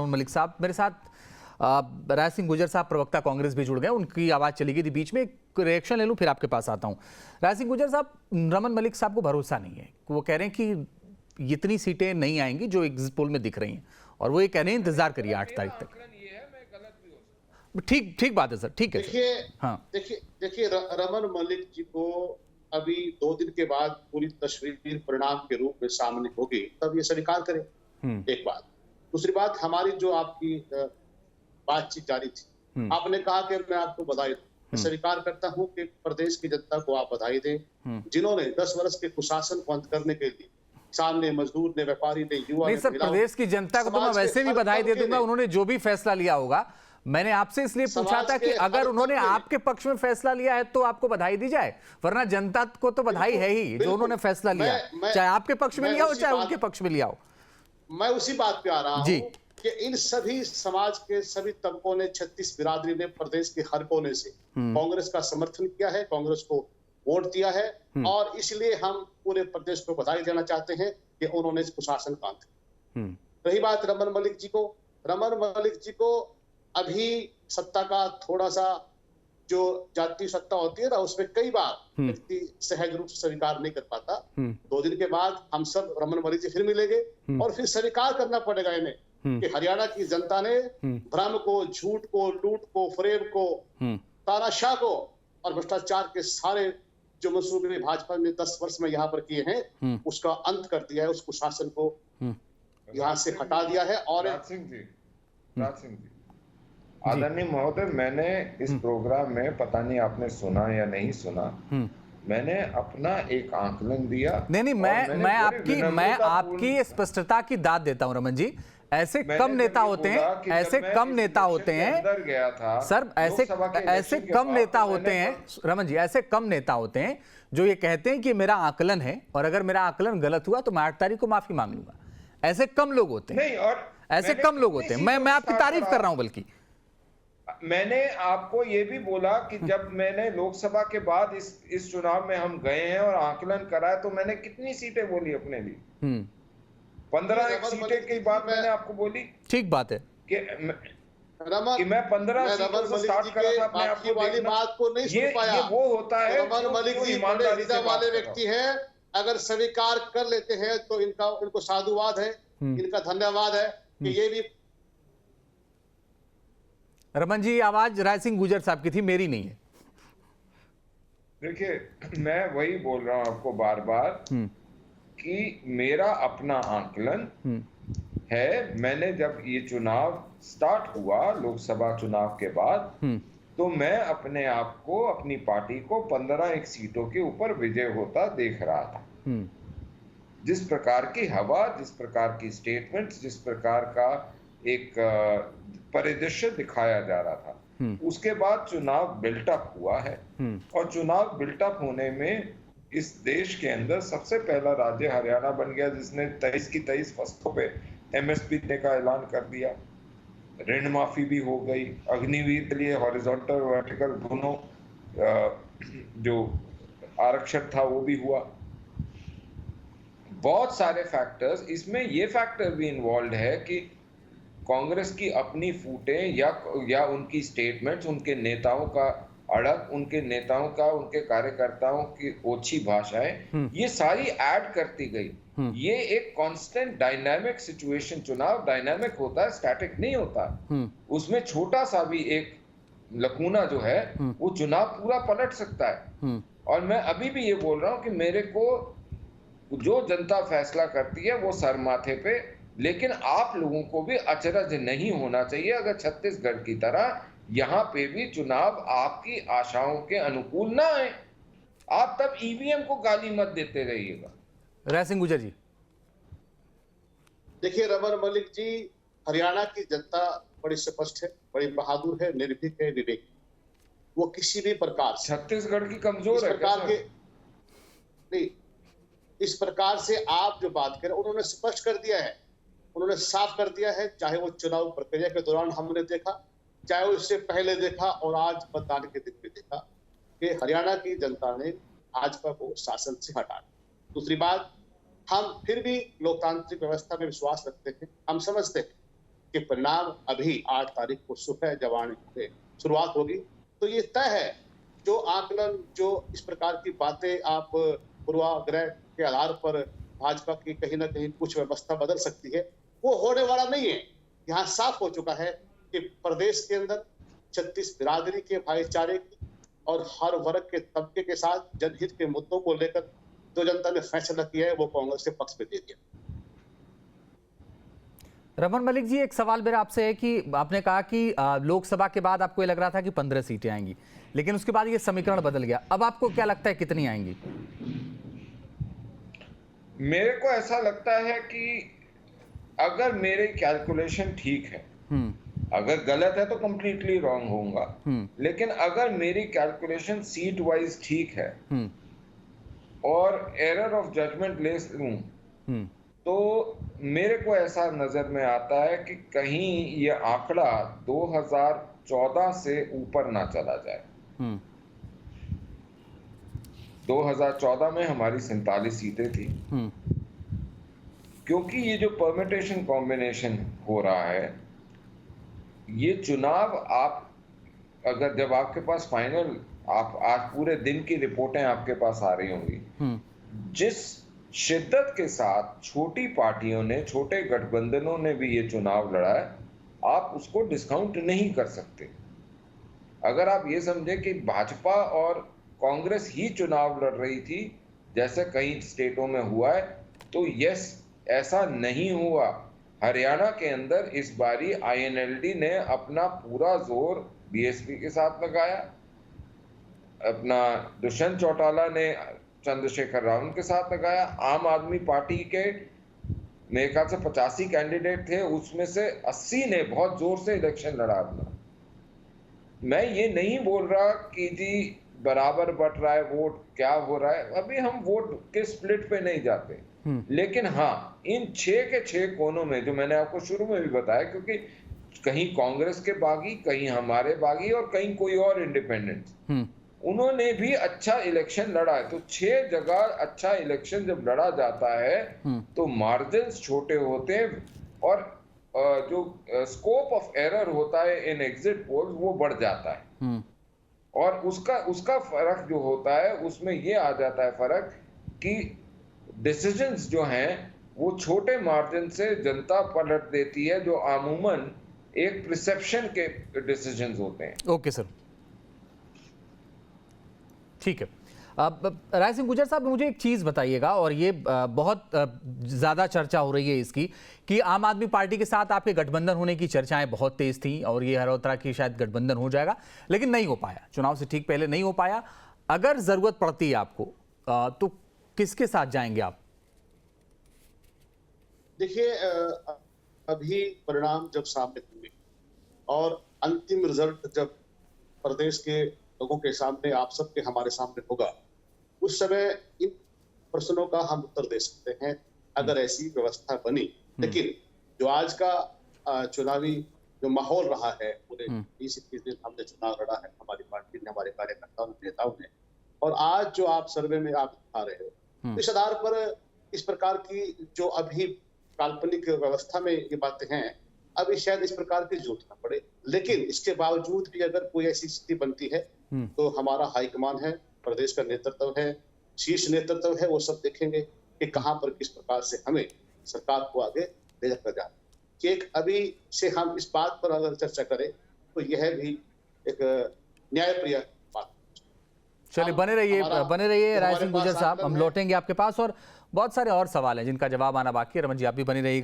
रमन मलिक साहब। मेरे साथ राय सिंह गुर्जर साहब प्रवक्ता कांग्रेस भी जुड़ गए, उनकी आवाज़ चली गई थी बीच में। एक रिएक्शन ले लूँ फिर आपके पास आता हूँ। राय सिंह गुर्जर साहब, रमन मलिक साहब को भरोसा नहीं है, वो कह रहे हैं कि इतनी सीटें नहीं आएंगी जो एग्जिट पोल में दिख रही हैं, और वो ये कह रहे हैं इंतजार करिए 8 तारीख तक। ठीक बात है सर, ठीक है। देखिए, हाँ, देखिए रमन मलिक जी को अभी 2 दिन के बाद पूरी तस्वीर परिणाम के रूप में सामने होगी, तब ये स्वीकार करें। एक बात। दूसरी बात, हमारी जो आपकी बातचीत जारी थी, आपने कहा कि मैं आपको बधाई दूं। मैं स्वीकार करता हूं कि प्रदेश की जनता को आप बधाई दें, जिन्होंने 10 वर्ष के कुशासन को अंत करने के लिए किसान ने, मजदूर ने, व्यापारी ने, युवा नहीं ने, सर, प्रदेश की जनता को तो मैं वैसे भी बधाई दे दूंगा, उन्होंने जो भी फैसला लिया होगा। मैंने आपसे इसलिए पूछा था कि अगर उन्होंने आपके पक्ष में फैसला लिया है तो आपको बधाई दी जाए, वरना जनता को तो बधाई है ही जो उन्होंने फैसला लिया, चाहे आपके पक्ष में लिया हो चाहे उनके पक्ष में लिया हो। मैं उसी बात पे आ रहा हूं कि इन सभी समाज के सभी तबकों ने, 36 बिरादरी ने प्रदेश के हर कोने से कांग्रेस का समर्थन किया है, कांग्रेस को वोट दिया है, और इसलिए हम पूरे प्रदेश को बधाई देना चाहते हैं कि उन्होंने इस कुशासन का अंत। रही बात रमन मलिक जी को, रमन मलिक जी को अभी सत्ता का थोड़ा सा जो जातीय सत्ता होती है ना, उसमें कई बार व्यक्ति सहज रूप से स्वीकार नहीं कर पाता। 2 दिन के बाद हम सब रमन मलिक जी फिर मिलेंगे और फिर स्वीकार करना पड़ेगा इन्हें कि हरियाणा की जनता ने भ्रम को, झूठ को, लूट को, फरेब को, तानाशाह को और भ्रष्टाचार के सारे जो मंसूबे भाजपा ने 10 वर्ष में यहाँ पर किए हैं, उसका अंत कर दिया है, उस कुशासन को यहाँ से हटा दिया है। और राज सिंह जी, आदरणीय महोदय, मैंने इस प्रोग्राम में, पता नहीं आपने सुना या नहीं सुना, मैंने अपना एक आंकलन दिया। नहीं, मैं आपकी स्पष्टता की दाद देता हूं रमन जी। ऐसे कम नेता होते हैं, ऐसे कम नेता होते हैं सर, ऐसे कम नेता होते हैं रमन जी, ऐसे कम नेता होते हैं जो ये कहते हैं कि मेरा आकलन है और अगर मेरा आकलन गलत हुआ तो मैं 8 तारीख को माफी मांग लूंगा। ऐसे कम लोग होते हैं, और ऐसे कम लोग होते हैं। मैं आपकी तारीफ कर रहा हूं, बल्कि मैंने आपको ये भी बोला कि जब मैंने लोकसभा के बाद इस चुनाव में हम गए हैं और आकलन कराया, तो मैंने कितनी सीटें बोली अपने लिए? 15 सीटें की बात मैंने आपको बोली। ठीक बात है कि मैं 15 सीटों से स्टार्ट करा था अपने आप को। वाली बात को नहीं सुन पाया। ये वो होता है, रमन मलिक जी बड़े हृदय वाले व्यक्ति हैं, अगर स्वीकार कर लेते हैं तो इनको साधुवाद है, इनका धन्यवाद है कि ये भी। रमन जी, आवाज राय सिंह गुर्जर साहब की थी, मेरी नहीं है। देखिए, मैं वही बोल रहा हूं आपको बार बार कि मेरा अपना आंकलन है। मैंने जब ये चुनाव स्टार्ट हुआ, लोकसभा चुनाव के बाद, तो मैं अपने आप को, अपनी पार्टी को 15 सीटों के ऊपर विजय होता देख रहा था। जिस प्रकार की हवा, जिस प्रकार की स्टेटमेंट्स, जिस प्रकार का एक परिदृश्य दिखाया जा रहा था, उसके बाद चुनाव बिल्टअप हुआ है, और चुनाव बिल्टअप होने में इस देश के अंदर सबसे पहला राज्य हरियाणा बन गया, जिसने 23 की 23 फसलों पे MSP देने का ऐलान कर दिया। ऋण माफी भी हो गई, अग्निवीर के लिए हॉरिजॉन्टल वर्टिकल दोनों जो आरक्षण था वो भी हुआ। बहुत सारे फैक्टर्स, इसमें ये फैक्टर भी इन्वॉल्व है कि कांग्रेस की अपनी फूटें या उनकी स्टेटमेंट्स, उनके नेताओं का अड़क, उनके नेताओं का, उनके कार्यकर्ताओं की ओछी भाषाएं, ये सारी ऐड करती गई। ये एक कांस्टेंट डायनामिक सिचुएशन, चुनाव डायनामिक होता है, स्टैटिक नहीं होता। उसमें छोटा सा भी एक लकूना जो है वो चुनाव पूरा पलट सकता है। और मैं अभी भी ये बोल रहा हूं कि मेरे को जो जनता फैसला करती है वो सर माथे पे, लेकिन आप लोगों को भी अचरज नहीं होना चाहिए अगर छत्तीसगढ़ की तरह यहाँ पे भी चुनाव आपकी आशाओं के अनुकूल ना आए। आप तब ईवीएम को गाली मत देते रहिएगा। राय सिंह गुर्जर जी, देखिए रमन मलिक जी, हरियाणा की जनता बड़ी स्पष्ट है, बड़ी बहादुर है, निर्भीक है, विवेक। वो किसी भी प्रकार से छत्तीसगढ़ की कमजोर है नहीं, इस प्रकार से आप जो बात करें, उन्होंने स्पष्ट कर दिया है, उन्होंने साफ कर दिया है। चाहे वो चुनाव प्रक्रिया के दौरान हमने देखा, चाहे उससे पहले देखा, और आज मतदान के दिन भी देखा कि हरियाणा की जनता ने भाजपा को शासन से हटा दिया। दूसरी बात, हम फिर भी लोकतांत्रिक व्यवस्था में विश्वास रखते हैं। हम समझते हैं के परिणाम अभी 8 तारीख को सुबह जब आने से शुरुआत होगी। तो ये तय है, जो आकलन, जो इस प्रकार की बातें आप पूर्वाग्रह के आधार पर भाजपा की कहीं ना कहीं कुछ व्यवस्था बदल सकती है, वो होने वाला नहीं है। यहाँ साफ हो चुका है कि प्रदेश के अंदर 36 बिरादरी के भाईचारे की और हर वर्ग के तबके के साथ जनहित के मुद्दों को लेकर जो जनता ने फैसला किया है वो कांग्रेस के पक्ष में दे दिया। रमन मलिक जी, एक सवाल मेरा आपसे है कि आपने कहा कि लोकसभा के बाद आपको ये लग रहा था कि 15 सीटें आएंगी, लेकिन उसके बाद ये समीकरण बदल गया। अब आपको क्या लगता है कितनी आएंगी? मेरे को ऐसा लगता है कि अगर मेरे कैलकुलेशन ठीक है, अगर गलत है तो कंप्लीटली रॉन्ग होऊंगा, लेकिन अगर मेरी कैलकुलेशन सीट वाइज ठीक है और एरर ऑफ जजमेंट ले लूं, तो मेरे को ऐसा नजर में आता है कि कहीं ये आंकड़ा 2014 से ऊपर ना चला जाए। 2014 में हमारी 47 सीटें थी, क्योंकि ये जो परमिटेशन कॉम्बिनेशन हो रहा है, ये चुनाव आप अगर जब आपके पास फाइनल, आप आज पूरे दिन की रिपोर्टें आपके पास आ रही होंगी, जिस शिद्दत के साथ छोटी पार्टियों ने, छोटे गठबंधनों ने भी ये चुनाव लड़ा है, आप उसको डिस्काउंट नहीं कर सकते। अगर आप ये समझे कि भाजपा और कांग्रेस ही चुनाव लड़ रही थी जैसे कई स्टेटों में हुआ है, तो यस, ऐसा नहीं हुआ। हरियाणा के अंदर इस बारी आईएनएलडी ने अपना पूरा जोर बीएसपी के साथ लगाया, अपना दुष्यंत चौटाला ने चंद्रशेखर रावत के साथ लगाया। आम आदमी पार्टी के मेरे ख्याल से 85 कैंडिडेट थे, उसमें से 80 ने बहुत जोर से इलेक्शन लड़ा अपना। मैं ये नहीं बोल रहा कि जी बराबर बट रहा है वोट, क्या हो रहा है, अभी हम वोट के स्प्लिट पे नहीं जाते, लेकिन हाँ, इन 6 के 6 कोनों में, जो मैंने आपको शुरू में भी बताया, क्योंकि कहीं कांग्रेस के बागी, कहीं हमारे बागी और कहीं कोई और इंडिपेंडेंट, उन्होंने भी अच्छा इलेक्शन लड़ा है। तो 6 जगह अच्छा इलेक्शन जब लड़ा जाता है तो मार्जिन्स छोटे होते हैं और जो स्कोप ऑफ एरर होता है इन एग्जिट पोल्स वो बढ़ जाता है। और उसका फर्क जो होता है, उसमें ये आ जाता है फर्क कि डिसीजंस जो हैं वो छोटे मार्जिन से जनता पलट देती है, जो अमूमन एक परसेप्शन के डिसीजंस होते हैं। ओके सर, ठीक है। राय सिंह गुर्जर साहब, मुझे एक चीज़ बताइएगा, और ये बहुत ज़्यादा चर्चा हो रही है इसकी, कि आम आदमी पार्टी के साथ आपके गठबंधन होने की चर्चाएं बहुत तेज थी और ये हर तरह की शायद गठबंधन हो जाएगा, लेकिन नहीं हो पाया, चुनाव से ठीक पहले नहीं हो पाया। अगर ज़रूरत पड़ती है आपको तो किसके साथ जाएंगे आप? देखिए, अभी परिणाम जब सामने होंगे और अंतिम रिजल्ट जब प्रदेश के लोगों के सामने, आप सबके हमारे सामने होगा, उस समय इन प्रश्नों का हम उत्तर दे सकते हैं, अगर ऐसी व्यवस्था बनी। लेकिन जो आज का चुनावी जो माहौल रहा है, पूरे 20-21 दिन हमने चुनाव लड़ा है, हमारी पार्टी ने, हमारे कार्यकर्ताओं ने, नेताओं ने, और आज जो आप सर्वे में आप दिखा रहे हो, तो इस आधार पर इस प्रकार की जो अभी काल्पनिक व्यवस्था में ये बातें हैं, अभी शायद इस प्रकार की जरूरत न पड़े। लेकिन इसके बावजूद भी अगर कोई ऐसी स्थिति बनती है तो हमारा हाईकमान है, प्रदेश का नेतृत्व है, शीर्ष नेतृत्व है, वो सब देखेंगे कि कहां पर किस प्रकार से हमें सरकार को आगे ले जाकर जाना। कि एक अभी से हम इस बात पर अगर चर्चा करें तो यह भी एक न्यायप्रिय बात। चलिए, बने रहिए राय सिंह गुर्जर साहब, हम लौटेंगे आपके पास और बहुत सारे और सवाल हैं जिनका जवाब आना बाकी है। रमन जी, आप भी बने रहिएगा।